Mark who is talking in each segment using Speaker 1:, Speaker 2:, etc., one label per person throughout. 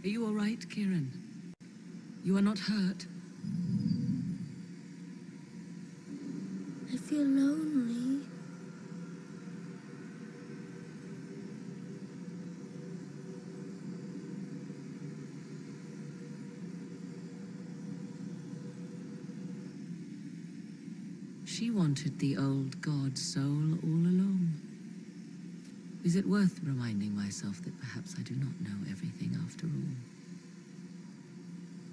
Speaker 1: Are you all right, Kieran? You are not hurt?
Speaker 2: I feel lonely.
Speaker 1: She wanted the old god soul all along. Is it worth reminding myself that perhaps I do not know everything after all?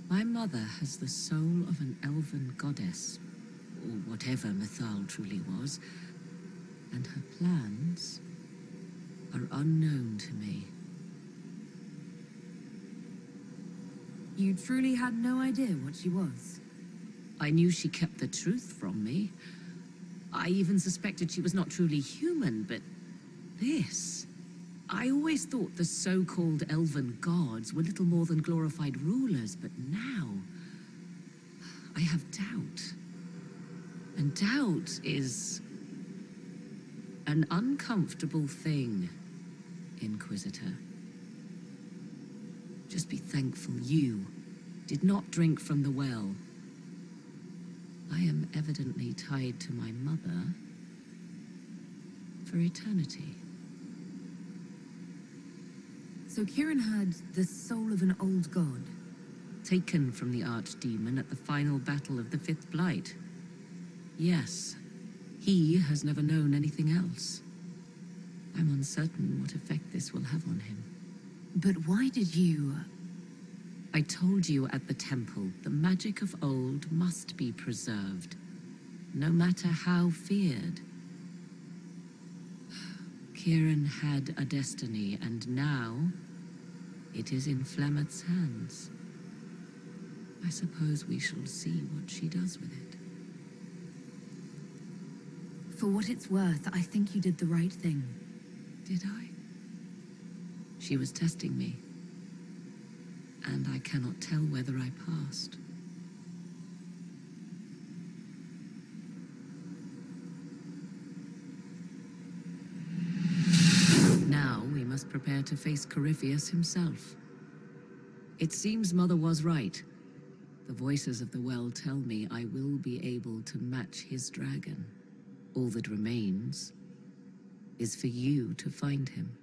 Speaker 1: My mother has the soul of an elven goddess, or whatever Mythal truly was, and her plans are unknown to me.
Speaker 3: You truly had no idea what she was?
Speaker 1: I knew she kept the truth from me. I even suspected she was not truly human, but this... I always thought the so-called elven gods were little more than glorified rulers, but now... I have doubt. And doubt is... an uncomfortable thing, Inquisitor. Just be thankful you did not drink from the well. I am evidently tied to my mother for eternity.
Speaker 3: So Kieran had the soul of an old god?
Speaker 1: Taken from the archdemon at the final battle of the Fifth Blight. Yes, he has never known anything else. I'm uncertain what effect this will have on him.
Speaker 3: But why did you...
Speaker 1: I told you at the temple, the magic of old must be preserved, no matter how feared. Kieran had a destiny, and now it is in Flemeth's hands. I suppose we shall see what she does with it.
Speaker 3: For what it's worth, I think you did the right thing.
Speaker 1: Did I? She was testing me, and I cannot tell whether I passed. Now we must prepare to face Corypheus himself. It seems Mother was right. The voices of the well tell me I will be able to match his dragon. All that remains is for you to find him.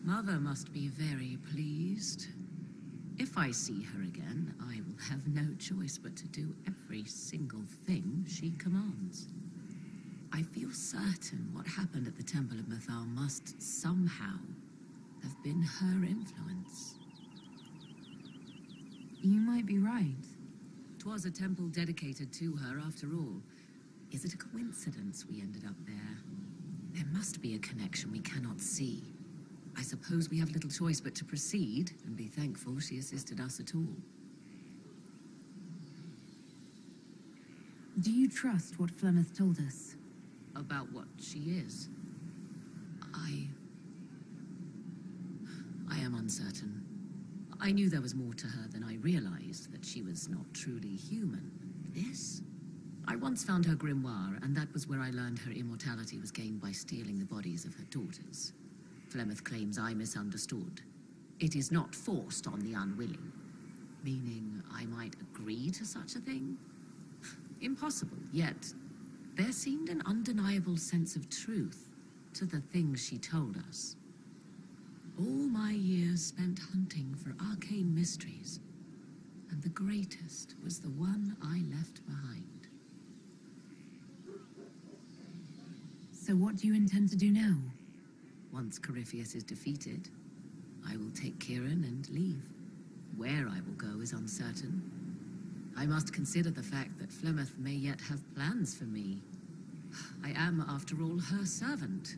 Speaker 1: Mother must be very pleased. If I see her again, I will have no choice but to do every single thing she commands. I feel certain what happened at the Temple of Mythal must somehow have been her influence.
Speaker 3: You might be right.
Speaker 1: 'Twas a temple dedicated to her after all. Is it a coincidence we ended up there? There must be a connection we cannot see. I suppose we have little choice but to proceed and be thankful she assisted us at all.
Speaker 3: Do you trust what Flemeth told us?
Speaker 1: About what she is? I am uncertain. I knew there was more to her than I realized, that she was not truly human. This? I once found her grimoire, and that was where I learned her immortality was gained by stealing the bodies of her daughters. Flemeth claims I misunderstood. It is not forced on the unwilling. Meaning I might agree to such a thing? Impossible, yet there seemed an undeniable sense of truth to the things she told us. All my years spent hunting for arcane mysteries, and the greatest was the one I left behind.
Speaker 3: So what do you intend to do now?
Speaker 1: Once Corypheus is defeated, I will take Kieran and leave. Where I will go is uncertain. I must consider the fact that Flemeth may yet have plans for me. I am, after all, her servant.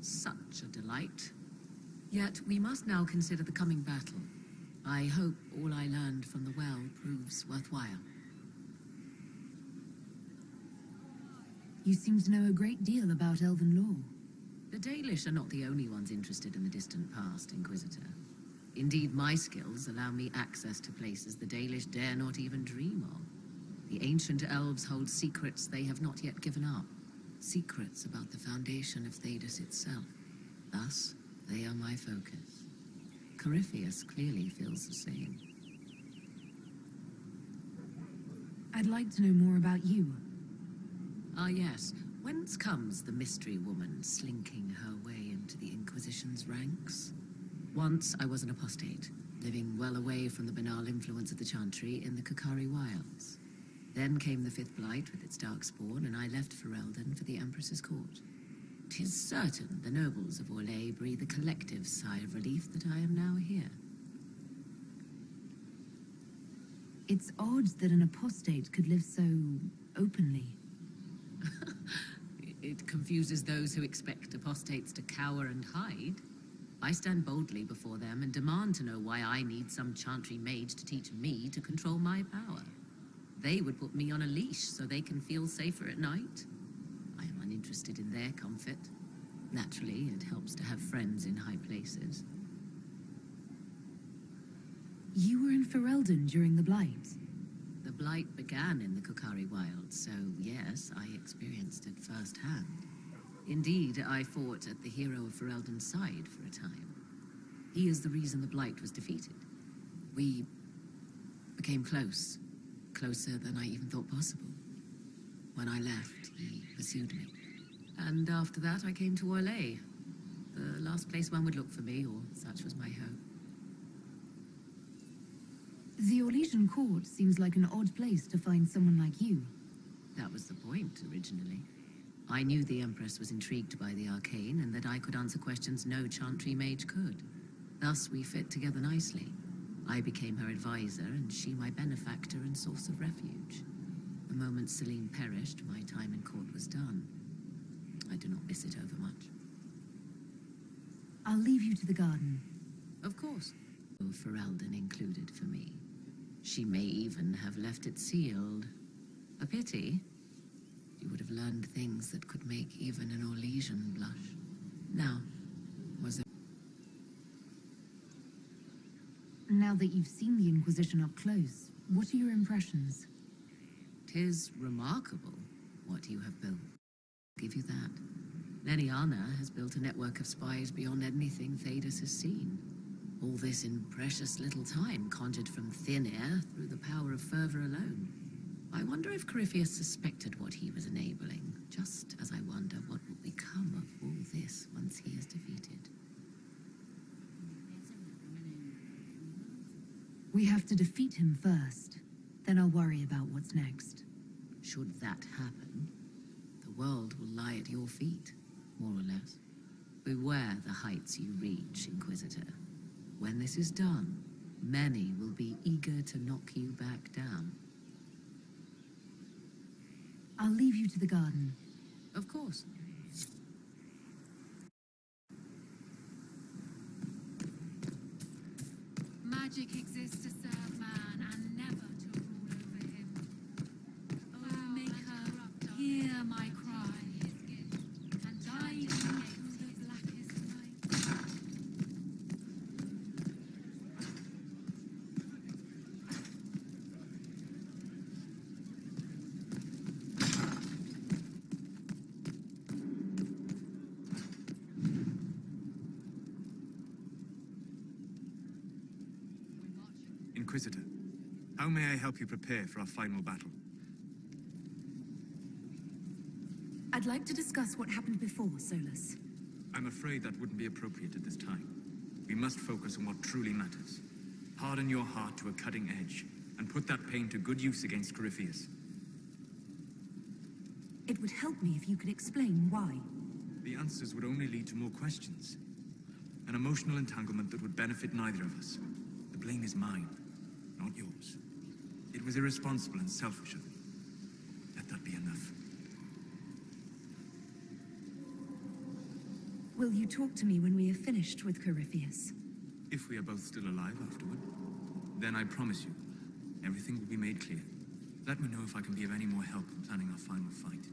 Speaker 1: Such a delight. Yet we must now consider the coming battle. I hope all I learned from the well proves worthwhile.
Speaker 3: You seem to know a great deal about elven law.
Speaker 1: The Dalish are not the only ones interested in the distant past, Inquisitor. Indeed, my skills allow me access to places the Dalish dare not even dream of. The ancient elves hold secrets they have not yet given up. Secrets about the foundation of Thedas itself. Thus, they are my focus. Corypheus clearly feels the same.
Speaker 3: I'd like to know more about you.
Speaker 1: Ah yes, whence comes the mystery woman slinking her way into the Inquisition's ranks? Once I was an apostate, living well away from the banal influence of the Chantry in the Kukari Wilds. Then came the Fifth Blight with its darkspawn, and I left Ferelden for the Empress's court. 'Tis certain the nobles of Orlais breathe a collective sigh of relief that I am now here.
Speaker 3: It's odd that an apostate could live so openly.
Speaker 1: It confuses those who expect apostates to cower and hide. I stand boldly before them and demand to know why I need some Chantry mage to teach me to control my power. They would put me on a leash so they can feel safer at night. I am uninterested in their comfort. Naturally, it helps to have friends in high places.
Speaker 3: You were in Ferelden during the Blight.
Speaker 1: The Blight began in the Kukari Wilds, so yes, I experienced it firsthand. Indeed, I fought at the hero of Ferelden's side for a time. He is the reason the Blight was defeated. We became close. Closer than I even thought possible. When I left, he pursued me. And after that, I came to Orlais. The last place one would look for me, or such was my hope.
Speaker 3: The Orlesian court seems like an odd place to find someone like you.
Speaker 1: That was the point, originally. I knew the Empress was intrigued by the arcane, and that I could answer questions no Chantry mage could. Thus, we fit together nicely. I became her advisor, and she my benefactor and source of refuge. The moment Celine perished, my time in court was done. I do not miss it overmuch.
Speaker 3: I'll leave you to the garden.
Speaker 1: Of course. Ferelden included for me. She may even have left it sealed. A pity. You would have learned things that could make even an Orlesian blush. Now, was it...
Speaker 3: Now that you've seen the Inquisition up close, what are your impressions?
Speaker 1: 'Tis remarkable what you have built. I'll give you that. Leniana has built a network of spies beyond anything Thedas has seen. All this in precious little time, conjured from thin air through the power of fervor alone. I wonder if Corypheus suspected what he was enabling, just as I wonder what will become of all this once he is defeated.
Speaker 3: We have to defeat him first. Then I'll worry about what's next.
Speaker 1: Should that happen, the world will lie at your feet, more or less. Beware the heights you reach, Inquisitor. When this is done, many will be eager to knock you back down.
Speaker 3: I'll leave you to the garden.
Speaker 1: Of course.
Speaker 4: Magic exists to serve man and never to rule over him. Oh, Maker, hear my cry, and guide me through the blackest night.
Speaker 5: Inquisitor, how may I help you prepare for our final battle?
Speaker 3: I'd like to discuss what happened before, Solus.
Speaker 5: I'm afraid that wouldn't be appropriate at this time. We must focus on what truly matters. Harden your heart to a cutting edge, and put that pain to good use against Corypheus.
Speaker 3: It would help me if you could explain why.
Speaker 5: The answers would only lead to more questions. An emotional entanglement that would benefit neither of us. The blame is mine, not yours. It was irresponsible and selfish of me. Let that be enough.
Speaker 3: Will you talk to me when we have finished with Corypheus?
Speaker 5: If we are both still alive afterward, then I promise you, everything will be made clear. Let me know if I can be of any more help in planning our final fight.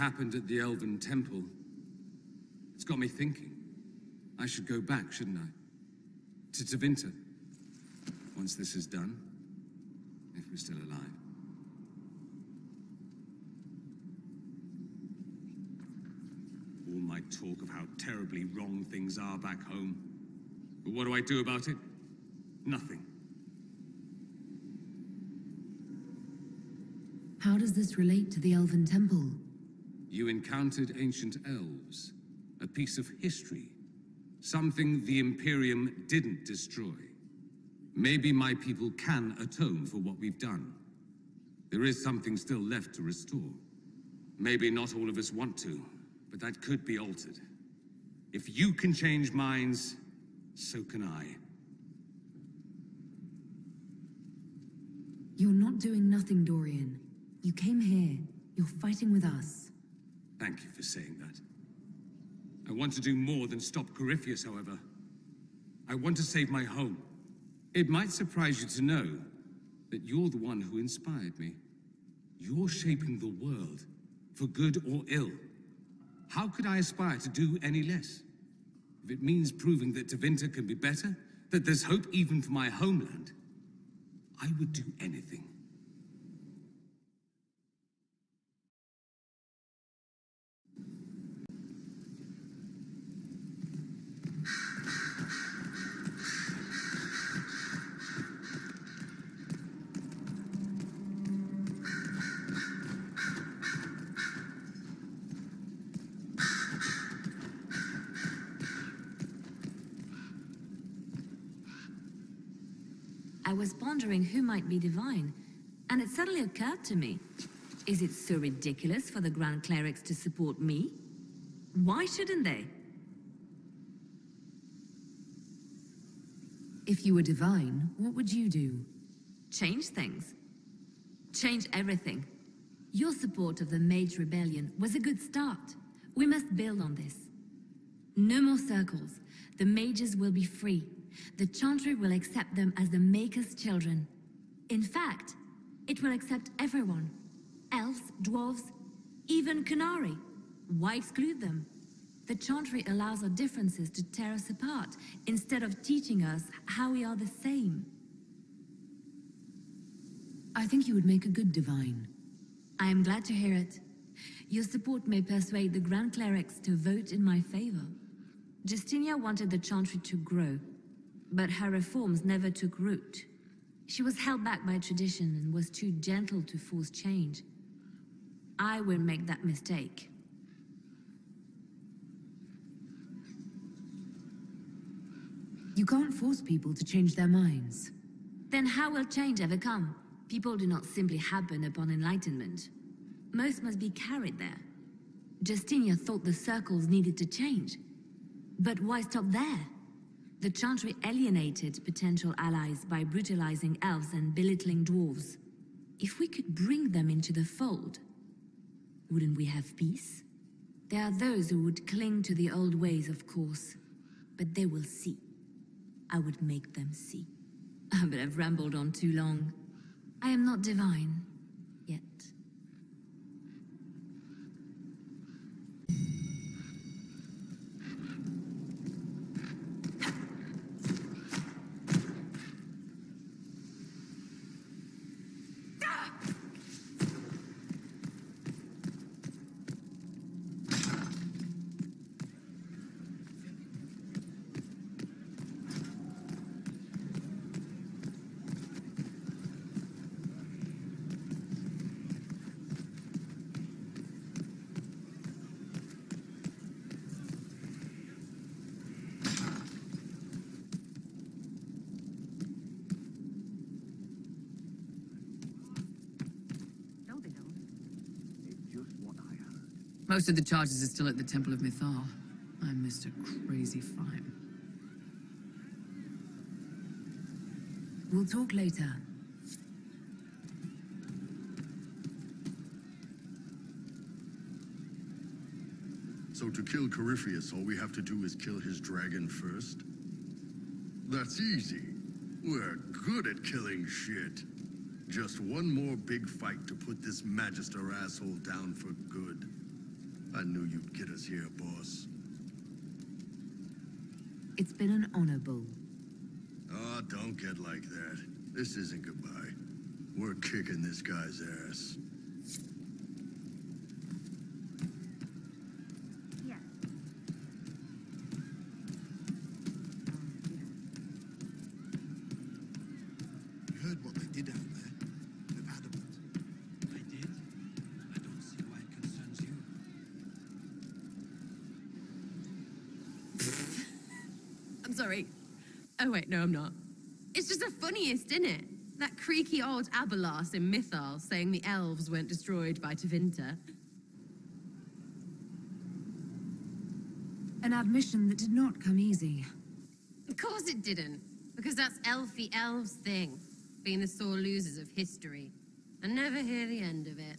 Speaker 6: happened at the Elven Temple, it's got me thinking. I should go back, shouldn't I? To Tevinter. Once this is done, if we're still alive. All my talk of how terribly wrong things are back home. But what do I do about it? Nothing.
Speaker 3: How does this relate to the Elven Temple?
Speaker 6: You encountered ancient elves, a piece of history, something the Imperium didn't destroy. Maybe my people can atone for what we've done. There is something still left to restore. Maybe not all of us want to, but that could be altered. If you can change minds, so can I.
Speaker 3: You're not doing nothing, Dorian. You came here. You're fighting with us.
Speaker 6: Thank you for saying that. I want to do more than stop Corypheus, however. I want to save my home. It might surprise you to know that you're the one who inspired me. You're shaping the world, for good or ill. How could I aspire to do any less? If it means proving that Tevinter can be better, that there's hope even for my homeland, I would do anything.
Speaker 7: I was pondering who might be divine, and it suddenly occurred to me. Is it so ridiculous for the Grand Clerics to support me? Why shouldn't they?
Speaker 3: If you were divine, what would you do?
Speaker 7: Change things. Change everything. Your support of the Mage Rebellion was a good start. We must build on this. No more circles. The mages will be free. The Chantry will accept them as the Maker's children. In fact, it will accept everyone. Elves, dwarves, even Canary. Why exclude them? The Chantry allows our differences to tear us apart, instead of teaching us how we are the same.
Speaker 3: I think you would make a good divine.
Speaker 7: I am glad to hear it. Your support may persuade the Grand Clerics to vote in my favor. Justinia wanted the Chantry to grow, but her reforms never took root. She was held back by tradition and was too gentle to force change. I won't make that mistake.
Speaker 3: You can't force people to change their minds.
Speaker 7: Then how will change ever come? People do not simply happen upon enlightenment. Most must be carried there. Justinia thought the circles needed to change. But why stop there? The Chantry alienated potential allies by brutalizing elves and belittling dwarves. If we could bring them into the fold, wouldn't we have peace? There are those who would cling to the old ways, of course, but they will see. I would make them see. But I've rambled on too long. I am not divine, yet.
Speaker 1: Most of the charges are still at the Temple of Mythal. I missed a crazy fine.
Speaker 3: We'll talk later.
Speaker 8: So to kill Corypheus, all we have to do is kill his dragon first? That's easy. We're good at killing shit. Just one more big fight to put this Magister asshole down for good. I knew you'd get us here, boss.
Speaker 3: It's been an honor, Bull.
Speaker 8: Oh, don't get like that. This isn't goodbye. We're kicking this guy's ass.
Speaker 9: You heard what they did out there? They're adamant.
Speaker 5: I did. I don't see why it concerns you.
Speaker 10: I'm sorry. Oh wait, no, I'm not. It's just the funniest, isn't it? That creaky old Abelas in Mythal saying the elves weren't destroyed by Tevinter.
Speaker 3: An admission that did not come easy.
Speaker 10: Of course it didn't, because that's elfy elves thing, being the sore losers of history, and never hear the end of it.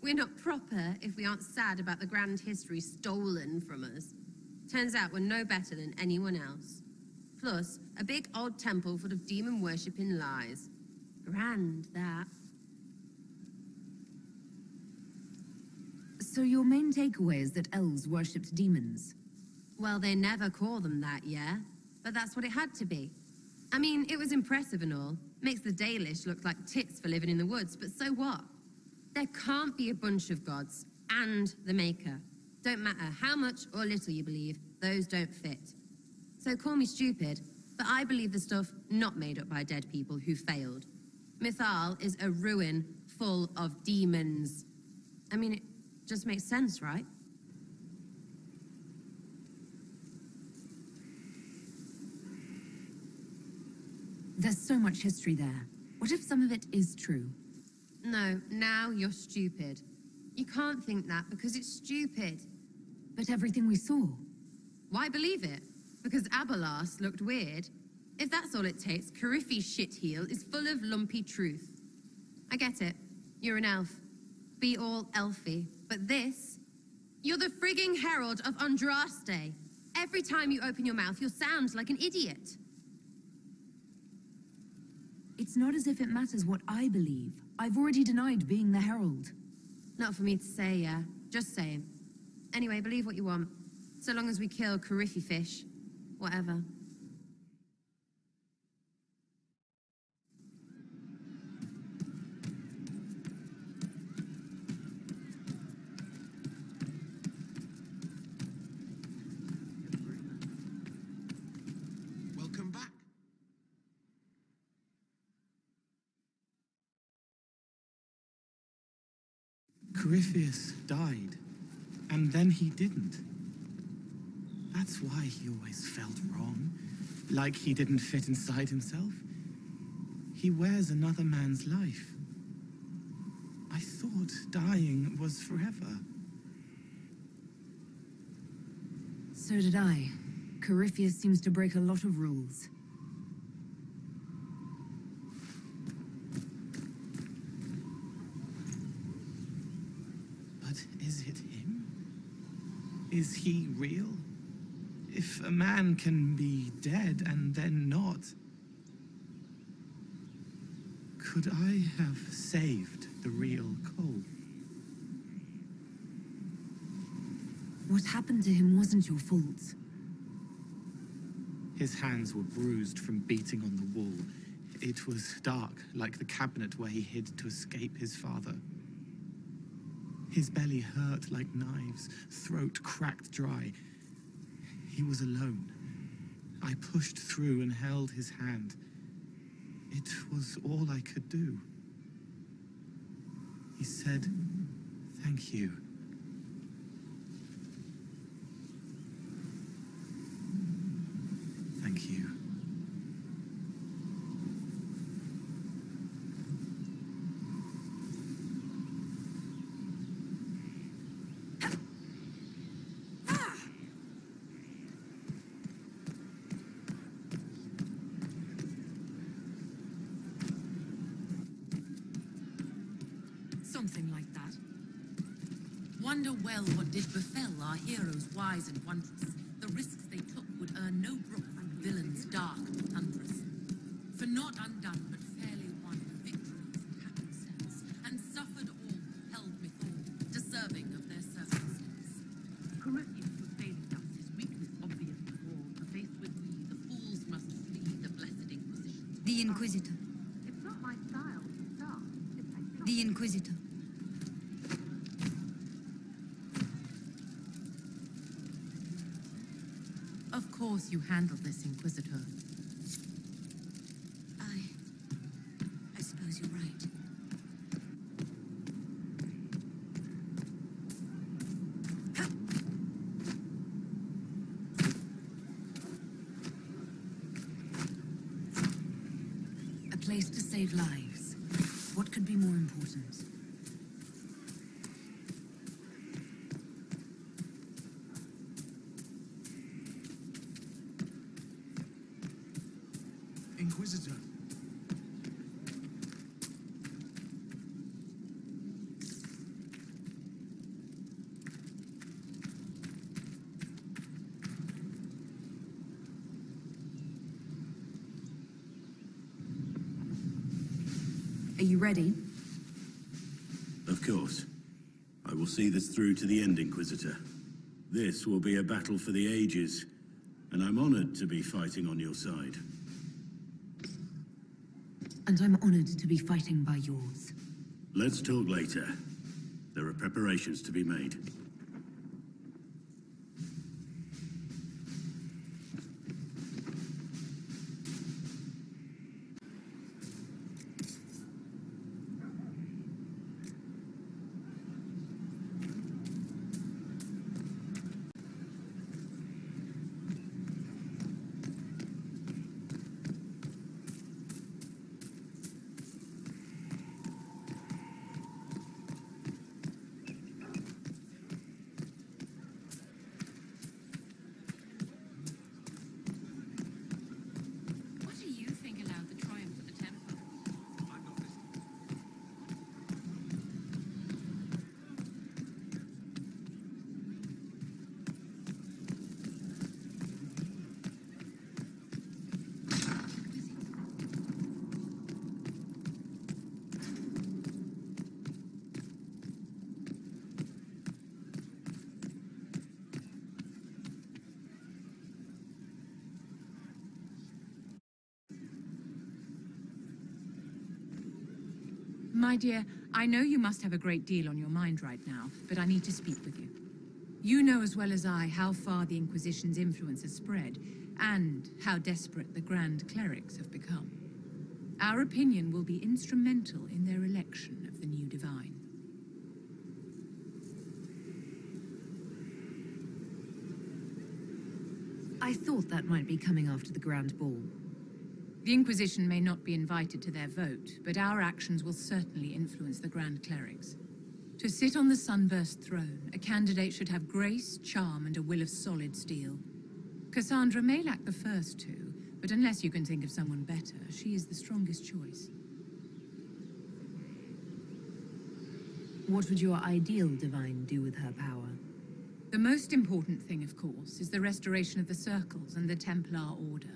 Speaker 10: We're not proper if we aren't sad about the grand history stolen from us. Turns out we're no better than anyone else. Plus, a big old temple full of demon-worshipping lies. Grand, that.
Speaker 3: So your main takeaway is that elves worshipped demons?
Speaker 10: Well, they never call them that, yeah? But that's what it had to be. I mean, it was impressive and all. Makes the Dalish look like tits for living in the woods, but so what? There can't be a bunch of gods and the Maker. Don't matter how much or little you believe, those don't fit. So call me stupid, but I believe the stuff not made up by dead people who failed. Mythal is a ruin full of demons. I mean, it just makes sense, right?
Speaker 3: There's so much history there. What if some of it is true?
Speaker 10: No, now you're stupid. You can't think that because it's stupid.
Speaker 3: But everything we saw.
Speaker 10: Why believe it? Because Abelas looked weird? If that's all it takes, Cariffi's shitheel is full of lumpy truth. I get it. You're an elf. Be all elfy. But this? You're the frigging herald of Andraste. Every time you open your mouth, you'll sound like an idiot.
Speaker 3: It's not as if it matters what I believe. I've already denied being the herald.
Speaker 10: Not for me to say, yeah. Just saying. Anyway, believe what you want. So long as we kill Cariffi fish. Whatever.
Speaker 9: Welcome back.
Speaker 11: Corypheus died, and then he didn't. That's why he always felt wrong, like he didn't fit inside himself. He wears another man's life. I thought dying was forever.
Speaker 3: So did I. Corypheus seems to break a lot of rules.
Speaker 11: But is it him? Is he real? If a man can be dead and then not, could I have saved the real Cole?
Speaker 3: What happened to him wasn't your fault.
Speaker 11: His hands were bruised from beating on the wall. It was dark, like the cabinet where he hid to escape his father. His belly hurt like knives, throat cracked dry. He was alone. I pushed through and held his hand. It was all I could do. He said, "Thank you." Thank you.
Speaker 1: Something like that. Wonder well what did befell our heroes wise and wondrous. The risks they took would earn no brook from villains dark and thunderous. For not undone, but fairly won victories and happy selves, and suffered all, held methought, deserving of their services.
Speaker 7: The Inquisitor.
Speaker 3: It's not my style. Stop.
Speaker 7: The Inquisitor.
Speaker 1: Of course you handled this, Inquisitor.
Speaker 7: I suppose you're right.
Speaker 3: A place to save lives. What could be more important?
Speaker 9: Inquisitor.
Speaker 3: Are you ready?
Speaker 12: Of course. I will see this through to the end, Inquisitor. This will be a battle for the ages, and I'm honored to be fighting on your side.
Speaker 3: And I'm honored to be fighting by yours.
Speaker 12: Let's talk later. There are preparations to be made.
Speaker 4: What do you think allowed the triumph of the Templar?
Speaker 6: I'm not listening.
Speaker 13: My dear, I know you must have a great deal on your mind right now, but I need to speak with you. You know as well as I how far the Inquisition's influence has spread, and how desperate the Grand Clerics have become. Our opinion will be instrumental in their election of the new Divine.
Speaker 3: I thought that might be coming after the Grand Ball.
Speaker 13: The Inquisition may not be invited to their vote, but our actions will certainly influence the Grand Clerics. To sit on the Sunburst throne, a candidate should have grace, charm, and a will of solid steel. Cassandra may lack the first two, but unless you can think of someone better, she is the strongest choice.
Speaker 3: What would your ideal Divine do with her power?
Speaker 13: The most important thing, of course, is the restoration of the Circles and the Templar Order.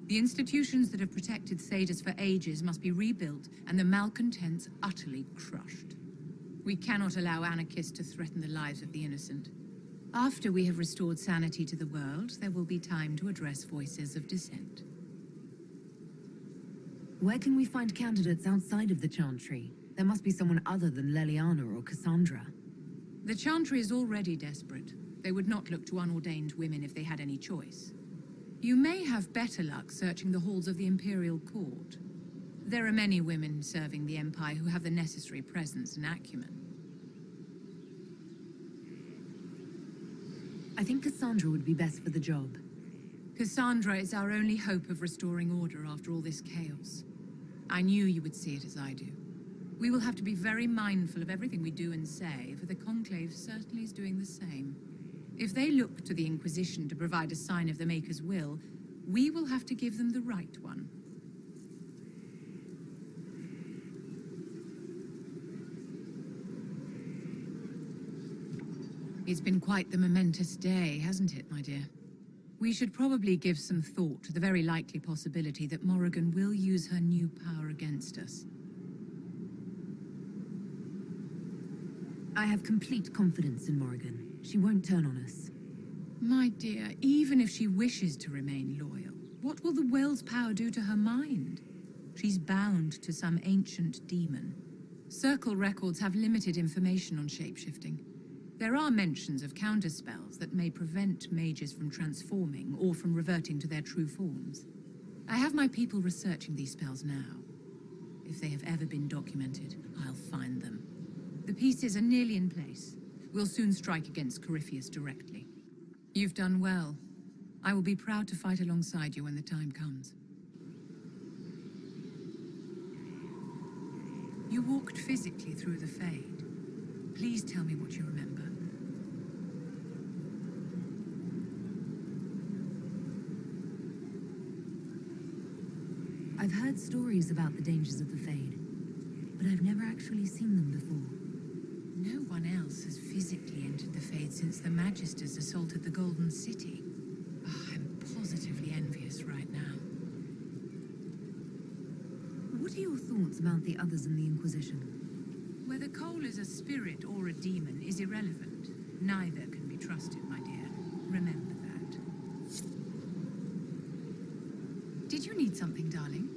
Speaker 13: The institutions that have protected Thedas for ages must be rebuilt, and the malcontents utterly crushed. We cannot allow anarchists to threaten the lives of the innocent. After we have restored sanity to the world, there will be time to address voices of dissent.
Speaker 3: Where can we find candidates outside of the Chantry? There must be someone other than Leliana or Cassandra.
Speaker 13: The Chantry is already desperate. They would not look to unordained women if they had any choice. You may have better luck searching the halls of the Imperial Court. There are many women serving the Empire who have the necessary presence and acumen.
Speaker 3: I think Cassandra would be best for the job.
Speaker 13: Cassandra is our only hope of restoring order after all this chaos. I knew you would see it as I do. We will have to be very mindful of everything we do and say, for the Conclave certainly is doing the same. If they look to the Inquisition to provide a sign of the Maker's will, we will have to give them the right one. It's been quite the momentous day, hasn't it, my dear? We should probably give some thought to the very likely possibility that Morrigan will use her new power against us.
Speaker 3: I have complete confidence in Morrigan. She won't turn on us.
Speaker 13: My dear, even if she wishes to remain loyal, what will the Well's power do to her mind? She's bound to some ancient demon. Circle records have limited information on shapeshifting. There are mentions of counterspells that may prevent mages from transforming or from reverting to their true forms. I have my people researching these spells now. If they have ever been documented, I'll find them. The pieces are nearly in place. We'll soon strike against Corypheus directly. You've done well. I will be proud to fight alongside you when the time comes. You walked physically through the Fade. Please tell me what you remember.
Speaker 3: I've heard stories about the dangers of the Fade, but I've never actually seen them before.
Speaker 13: No one else has physically entered the Fade since the Magisters assaulted the Golden City. Oh, I'm positively envious right now.
Speaker 3: What are your thoughts about the others in the Inquisition?
Speaker 13: Whether Cole is a spirit or a demon is irrelevant. Neither can be trusted, my dear. Remember that. Did you need something, darling?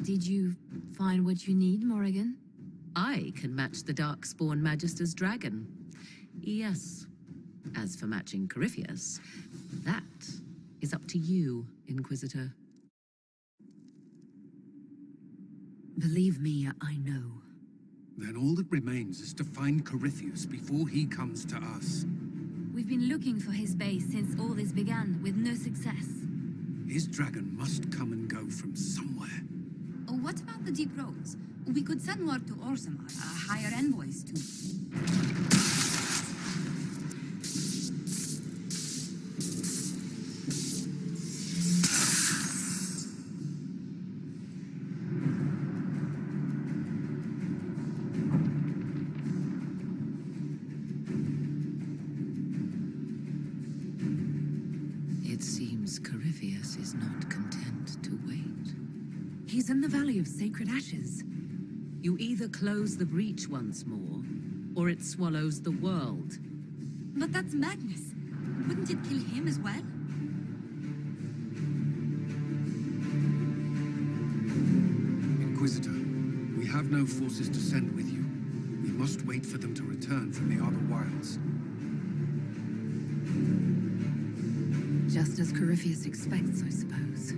Speaker 7: Did you find what you need, Morrigan?
Speaker 1: I can match the Darkspawn Magister's dragon. Yes. As for matching Corypheus, that is up to you, Inquisitor.
Speaker 3: Believe me, I know.
Speaker 6: Then all that remains is to find Corypheus before he comes to us.
Speaker 7: We've been looking for his base since all this began, with no success.
Speaker 6: His dragon must come and go from somewhere.
Speaker 14: Oh, what about the deep roads? We could send word to Orsamar, hire envoys to...
Speaker 1: It seems Corypheus is not content to wait.
Speaker 3: He's in the Valley of Sacred Ashes.
Speaker 1: You either close the breach once more, or it swallows the world.
Speaker 14: But that's madness. Wouldn't it kill him as well?
Speaker 6: Inquisitor, we have no forces to send with you. We must wait for them to return from the Outer Wilds.
Speaker 3: Just as Corypheus expects, I suppose.